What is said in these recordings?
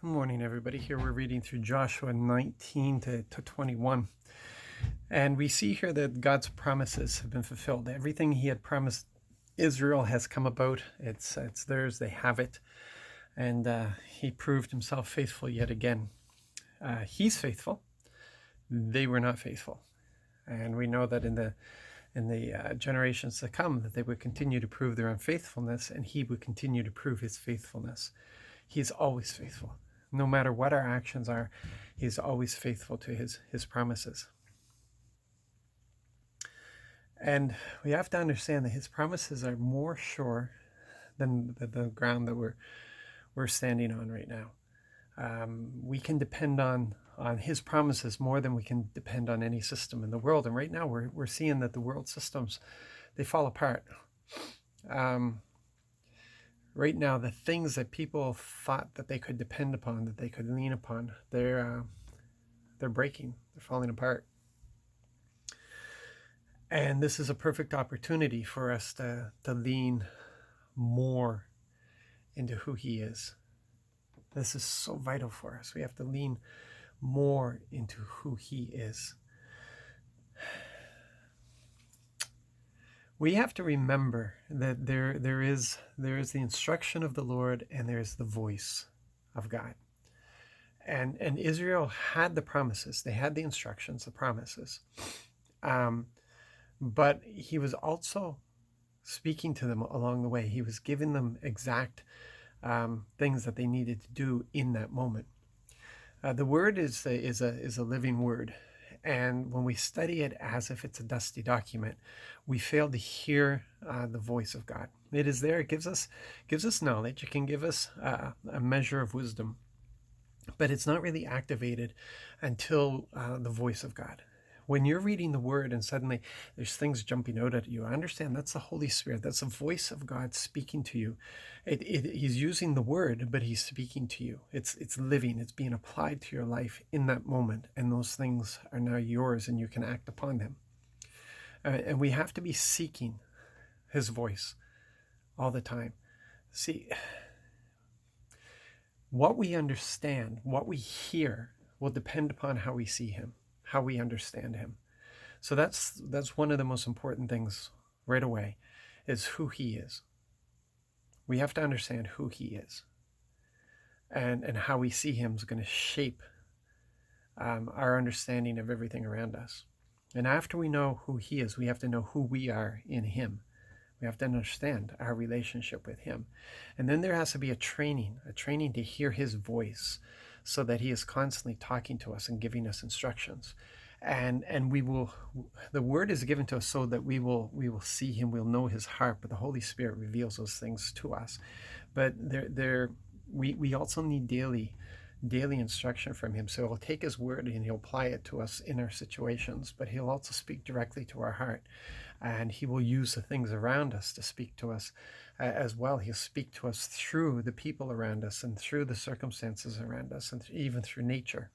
Good morning, everybody. Here we're reading through Joshua 19 to 21. And we see here that God's promises have been fulfilled. Everything he had promised Israel has come about. It's theirs. They have it. And he proved himself faithful yet again. He's faithful. They were not faithful. And we know that in the generations to come, that they would continue to prove their unfaithfulness, and he would continue to prove his faithfulness. He's always faithful. No matter what our actions are, he's always faithful to his promises. And we have to understand that his promises are more sure than the ground that we're standing on right now. We can depend on his promises more than we can depend on any system in the world. And right now we're seeing that the world systems, they fall apart. Right now, the things that people thought that they could depend upon, that they could lean upon, they're breaking, they're falling apart. And this is a perfect opportunity for us to lean more into who he is. This is so vital for us. We have to lean more into who he is. We have to remember that there is the instruction of the Lord, and there's the voice of God. And Israel had the promises. They had the instructions, the promises. But he was also speaking to them along the way. He was giving them exact things that they needed to do in that moment. The word is a living word. And when we study it as if it's a dusty document, we fail to hear the voice of God. It is there. It gives us knowledge. It can give us a measure of wisdom, but it's not really activated until the voice of God. When you're reading the word and suddenly there's things jumping out at you, I understand that's the Holy Spirit. That's the voice of God speaking to you. He's using the word, but he's speaking to you. It's living. It's being applied to your life in that moment. And those things are now yours, and you can act upon them. And we have to be seeking his voice all the time. See, what we understand, what we hear, will depend upon how we see him, how we understand him. So that's one of the most important things right away, is who he is. We have to understand who he is. And how we see him is going to shape our understanding of everything around us. And after we know who he is, we have to know who we are in him. We have to understand our relationship with him. And then there has to be a training to hear his voice, so that he is constantly talking to us and giving us instructions. And the word is given to us so that we will see him, we'll know his heart, but the Holy Spirit reveals those things to us. But we also need daily instruction from him. So he'll take his word and he'll apply it to us in our situations, but he'll also speak directly to our heart. And he will use the things around us to speak to us as well. He'll speak to us through the people around us, and through the circumstances around us, and even through nature.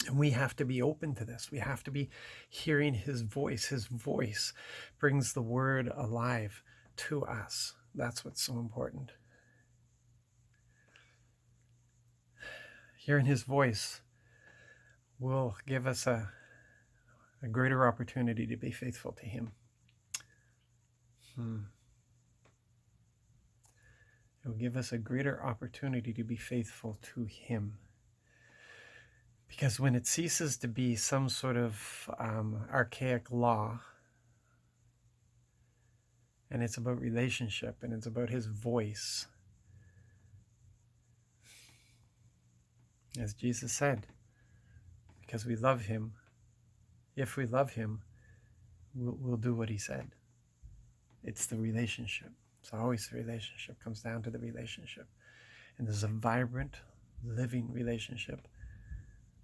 And we have to be open to this. We have to be hearing his voice. His voice brings the word alive to us. That's what's so important. Hearing his voice will give us a greater opportunity to be faithful to him. It will give us a greater opportunity to be faithful to him. Because when it ceases to be some sort of archaic law, and it's about relationship, and it's about his voice, as Jesus said, because we love him, if we love him, we'll do what he said. It's the relationship. It's always the relationship. It comes down to the relationship. And there's a vibrant, living relationship,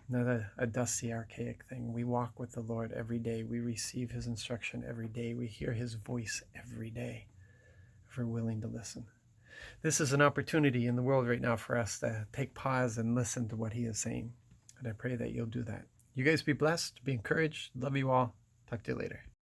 not a dusty, archaic thing. We walk with the Lord every day. We receive his instruction every day. We hear his voice every day, if we're willing to listen. This is an opportunity in the world right now for us to take pause and listen to what he is saying. And I pray that you'll do that. You guys be blessed, be encouraged. Love you all. Talk to you later.